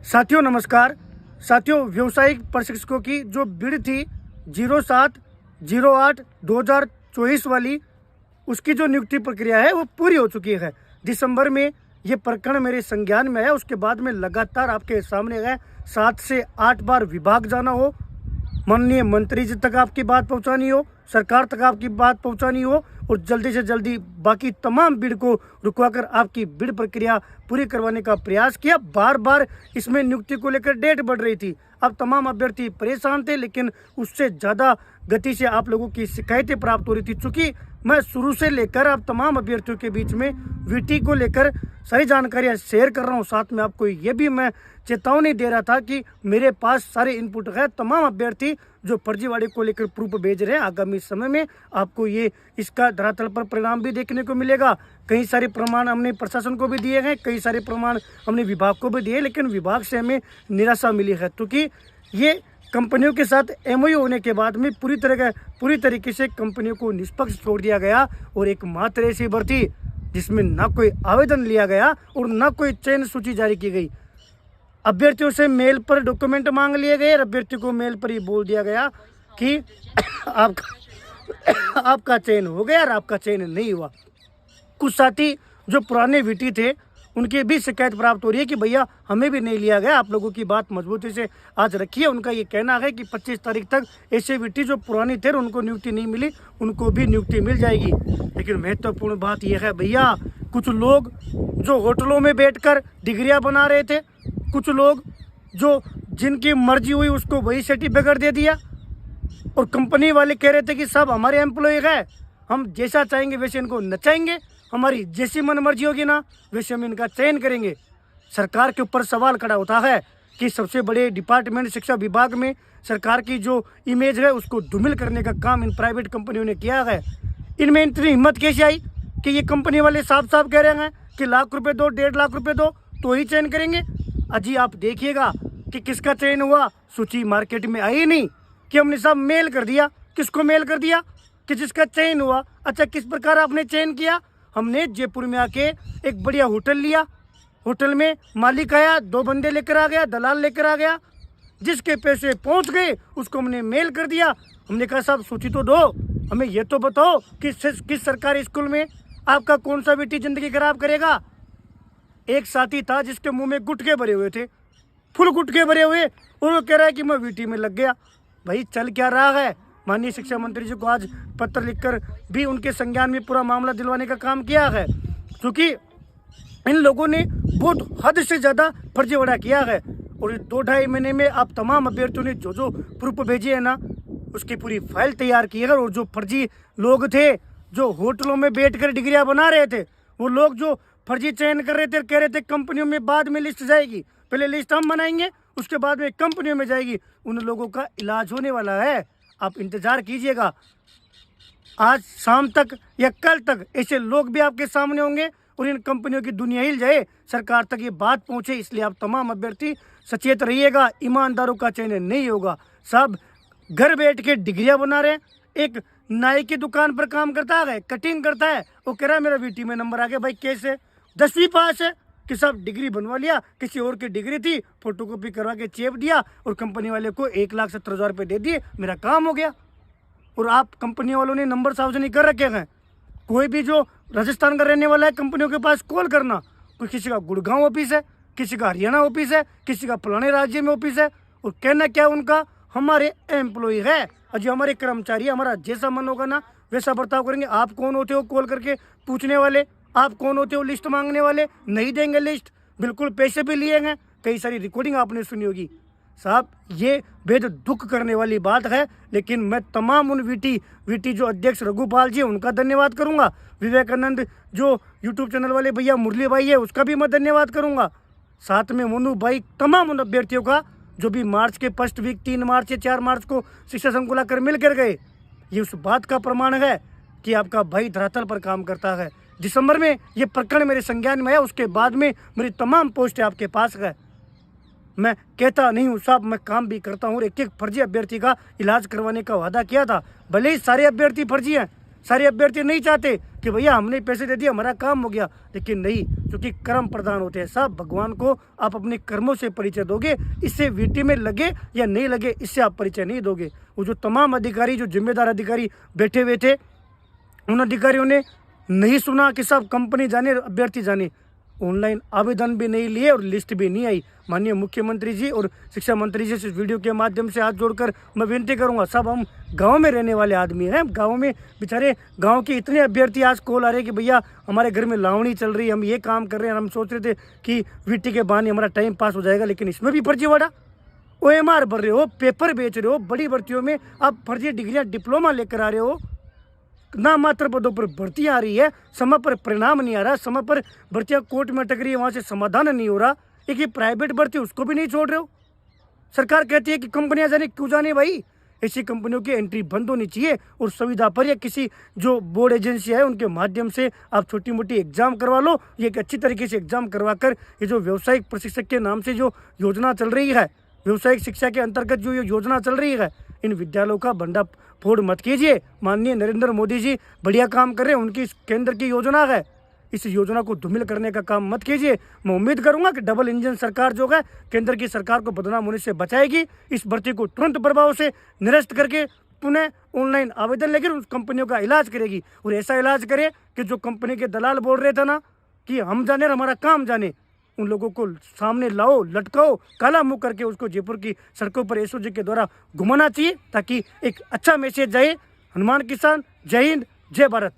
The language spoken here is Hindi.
साथियों नमस्कार। साथियों, व्यावसायिक प्रशिक्षकों की जो बिड थी 07/08/2024 वाली, उसकी जो नियुक्ति प्रक्रिया है वो पूरी हो चुकी है। दिसंबर में ये प्रकरण मेरे संज्ञान में आया। उसके बाद में लगातार आपके सामने गए 7 से 8 बार विभाग जाना हो, माननीय मंत्री जी तक आपकी बात पहुंचानी हो, सरकार तक आपकी बात पहुंचानी हो और जल्दी से जल्दी बाकी तमाम बिड को रुकवाकर आपकी बिड प्रक्रिया पूरी करवाने का प्रयास किया। बार बार इसमें नियुक्ति को लेकर डेट बढ़ रही थी। अब तमाम अभ्यर्थी परेशान थे, लेकिन उससे ज़्यादा गति से आप लोगों की शिकायतें प्राप्त हो रही थी। चूँकि मैं शुरू से लेकर अब तमाम अभ्यर्थियों के बीच में वीटी को लेकर सारी जानकारियाँ शेयर कर रहा हूँ। साथ में आपको ये भी मैं चेतावनी दे रहा था कि मेरे पास सारे इनपुट है। तमाम अभ्यर्थी जो फर्जीवाड़े को लेकर प्रूफ भेज रहे हैं, आगामी समय में आपको ये इसका धरातल पर परिणाम भी देखने को मिलेगा। कई सारे प्रमाण हमने प्रशासन को भी दिए हैं, कई सारे प्रमाण हमने विभाग को भी दिए, लेकिन विभाग से हमें निराशा मिली है, क्योंकि ये कंपनियों के साथ एमओयू होने के बाद में पूरी तरीके से कंपनियों को निष्पक्ष छोड़ दिया गया और एकमात्र ऐसी भर्ती जिसमें ना कोई आवेदन लिया गया और ना कोई चयन सूची जारी की गई। अभ्यर्थियों से मेल पर डॉक्यूमेंट मांग लिए गए। अभ्यर्थी को मेल पर ही बोल दिया गया कि आपका चयन हो गया और आपका चयन नहीं हुआ। कुछ साथी जो पुराने वीटी थे उनकी भी शिकायत प्राप्त हो रही है कि भैया हमें भी नहीं लिया गया। आप लोगों की बात मजबूती से आज रखिए। उनका ये कहना है कि 25 तारीख तक ऐसे वीटी जो पुरानी थे उनको नियुक्ति नहीं मिली, उनको भी नियुक्ति मिल जाएगी। लेकिन महत्वपूर्ण बात यह है भैया, कुछ लोग जो होटलों में बैठकर डिग्रियां बना रहे थे, कुछ लोग जो जिनकी मर्जी हुई उसको वही सर्टिफिकेट दे दिया और कंपनी वाले कह रहे थे कि सब हमारे एम्प्लॉय है, हम जैसा चाहेंगे वैसे इनको नचाएंगे, हमारी जैसी मन मर्जी होगी ना वैसे हम इनका चयन करेंगे। सरकार के ऊपर सवाल खड़ा होता है कि सबसे बड़े डिपार्टमेंट शिक्षा विभाग में सरकार की जो इमेज है उसको धूमिल करने का काम इन प्राइवेट कंपनियों ने किया है। इनमें इतनी हिम्मत कैसे आई कि ये कंपनी वाले साफ साफ कह रहे हैं कि लाख रुपए दो, 1.5 लाख रुपए दो तो ही चयन करेंगे। अजी आप देखिएगा कि किसका चयन हुआ, सूची मार्केट में आई नहीं कि हमने सब मेल कर दिया। किसको मेल कर दिया कि जिसका चयन हुआ। अच्छा, किस प्रकार आपने चयन किया? हमने जयपुर में आके एक बढ़िया होटल लिया, होटल में मालिक आया, 2 बंदे लेकर आ गया, दलाल लेकर आ गया, जिसके पैसे पहुंच गए उसको हमने मेल कर दिया। हमने कहा साहब सूची तो दो, हमें ये तो बताओ कि किस सरकारी स्कूल में आपका कौन सा बेटी जिंदगी खराब करेगा। एक साथी था जिसके मुंह में गुटके भरे हुए थे, फुल गुटके भरे हुए, और वो कह रहा है कि मैं वीटी में लग गया। भाई चल क्या रहा है? माननीय शिक्षा मंत्री जी को आज पत्र लिखकर भी उनके संज्ञान में पूरा मामला दिलवाने का काम किया है, क्योंकि इन लोगों ने बहुत हद से ज़्यादा फर्जीवाड़ा किया है। और 2-2.5 महीने में आप तमाम अभ्यर्थियों ने जो जो प्रूफ भेजे हैं ना, उसकी पूरी फाइल तैयार की है। और जो फर्जी लोग थे जो होटलों में बैठकर डिग्रियां बना रहे थे, वो लोग जो फर्जी चयन कर रहे थे, कह रहे थे कंपनियों में बाद में लिस्ट जाएगी, पहले लिस्ट हम बनाएंगे उसके बाद में कंपनियों में जाएगी। उन लोगों का इलाज होने वाला है, आप इंतजार कीजिएगा। आज शाम तक या कल तक ऐसे लोग भी आपके सामने होंगे और इन कंपनियों की दुनिया हिल जाए, सरकार तक ये बात पहुंचे। इसलिए आप तमाम अभ्यर्थी सचेत रहिएगा, ईमानदारों का चयन नहीं होगा। सब घर बैठ के डिग्रियां बना रहे हैं। एक नाई की दुकान पर काम करता है, कटिंग करता है, वो कह रहा है मेरा वीटी में नंबर आ गया। भाई कैसे? 10वीं पास है कि सब डिग्री बनवा लिया, किसी और की डिग्री थी, फोटोकॉपी करवा के चेप दिया और कंपनी वाले को 1,70,000 रुपये दे दिए, मेरा काम हो गया। और आप कंपनी वालों ने नंबर सार्वजनिक कर रखे हैं। कोई भी जो राजस्थान का रहने वाला है, कंपनियों के पास कॉल करना। कोई किसी का गुड़गांव ऑफिस है, किसी का हरियाणा ऑफिस है, किसी का फलाने राज्य में ऑफिस है, और कहना क्या उनका, हमारे एम्प्लॉय है और जो हमारे कर्मचारी, हमारा जैसा मन होगा ना वैसा बर्ताव करेंगे। आप कौन होते हो कॉल करके पूछने वाले? आप कौन होते हो लिस्ट मांगने वाले? नहीं देंगे लिस्ट, बिल्कुल पैसे भी लिए हैं। कई सारी रिकॉर्डिंग आपने सुनी होगी। साहब ये बेहद दुख करने वाली बात है, लेकिन मैं तमाम उन वीटी जो अध्यक्ष रघुपाल जी उनका धन्यवाद करूंगा। विवेकानंद जो यूट्यूब चैनल वाले भैया मुरली भाई है उसका भी मैं धन्यवाद करूंगा। साथ में मोनू भाई, तमाम उन अभ्यर्थियों का जो भी मार्च के फर्स्ट वीक 3 मार्च या 4 मार्च को शिक्षा संकुल आकर मिल कर गए। ये उस बात का प्रमाण है कि आपका भाई धरातल पर काम करता है। दिसंबर में ये प्रकरण मेरे संज्ञान में आया, उसके बाद में मेरी तमाम पोस्ट आपके पास है। मैं कहता नहीं हूँ साहब, मैं काम भी करता हूँ। एक एक फर्जी अभ्यर्थी का इलाज करवाने का वादा किया था। भले ही सारे अभ्यर्थी फर्जी हैं, सारे अभ्यर्थी नहीं चाहते कि भैया हमने पैसे दे दिए हमारा काम हो गया, लेकिन नहीं, क्योंकि कर्म प्रधान होते हैं साहब। भगवान को आप अपने कर्मों से परिचय दोगे, इससे वीटी में लगे या नहीं लगे इससे आप परिचय नहीं दोगे। वो जो तमाम अधिकारी, जो जिम्मेदार अधिकारी बैठे हुए थे, उन अधिकारियों ने नहीं सुना कि साहब कंपनी जाने, अभ्यर्थी जाने, ऑनलाइन आवेदन भी नहीं लिए और लिस्ट भी नहीं आई। माननीय मुख्यमंत्री जी और शिक्षा मंत्री जी से इस वीडियो के माध्यम से हाथ जोड़कर मैं विनती करूंगा, साहब हम गांव में रहने वाले आदमी हैं, गांव में बेचारे गांव के इतने अभ्यर्थी आज कॉल आ रहे हैं कि भैया हमारे घर में लावणी चल रही है, हम ये काम कर रहे हैं, हम सोच रहे थे कि वीटी के बहाने हमारा टाइम पास हो जाएगा, लेकिन इसमें भी फर्जीवाड़ा। OMR भर रहे हो, पेपर बेच रहे हो, बड़ी भर्तियों में आप फर्जी डिग्रियाँ डिप्लोमा लेकर आ रहे हो, ना मात्र पदों पर भर्तियां आ रही है, समय पर परिणाम नहीं आ रहा, समय पर भर्तियां कोर्ट में अटक रही है, वहां से समाधान नहीं हो रहा। एक ये प्राइवेट भर्ती उसको भी नहीं छोड़ रहे हो। सरकार कहती है कि कंपनियां जाने, क्यों जाने भाई? ऐसी कंपनियों की एंट्री बंद होनी चाहिए और सुविधा पर या किसी जो बोर्ड एजेंसी है उनके माध्यम से आप छोटी मोटी एग्जाम करवा लो। ये एक अच्छी तरीके से एग्जाम करवा कर ये जो व्यावसायिक प्रशिक्षक के नाम से जो योजना चल रही है, व्यावसायिक शिक्षा के अंतर्गत जो ये योजना चल रही है, इन विद्यालयों का भंडाफोड़ मत कीजिए। माननीय नरेंद्र मोदी जी बढ़िया काम कर रहे हैं, उनकी केंद्र की योजना है, इस योजना को धूमिल करने का काम मत कीजिए। मैं उम्मीद करूंगा कि डबल इंजन सरकार जो है केंद्र की सरकार को बदनाम होने से बचाएगी, इस भर्ती को तुरंत प्रभाव से निरस्त करके पुनः ऑनलाइन आवेदन लेकर उस कंपनियों का इलाज करेगी, और ऐसा इलाज करे कि जो कंपनी के दलाल बोल रहे थे ना कि हम जाने और हमारा काम जाने, उन लोगों को सामने लाओ, लटकाओ, काला मुंह करके उसको जयपुर की सड़कों पर एसओजी के द्वारा घुमाना चाहिए, ताकि एक अच्छा मैसेज जाए। हनुमान किसान, जय हिंद, जय भारत।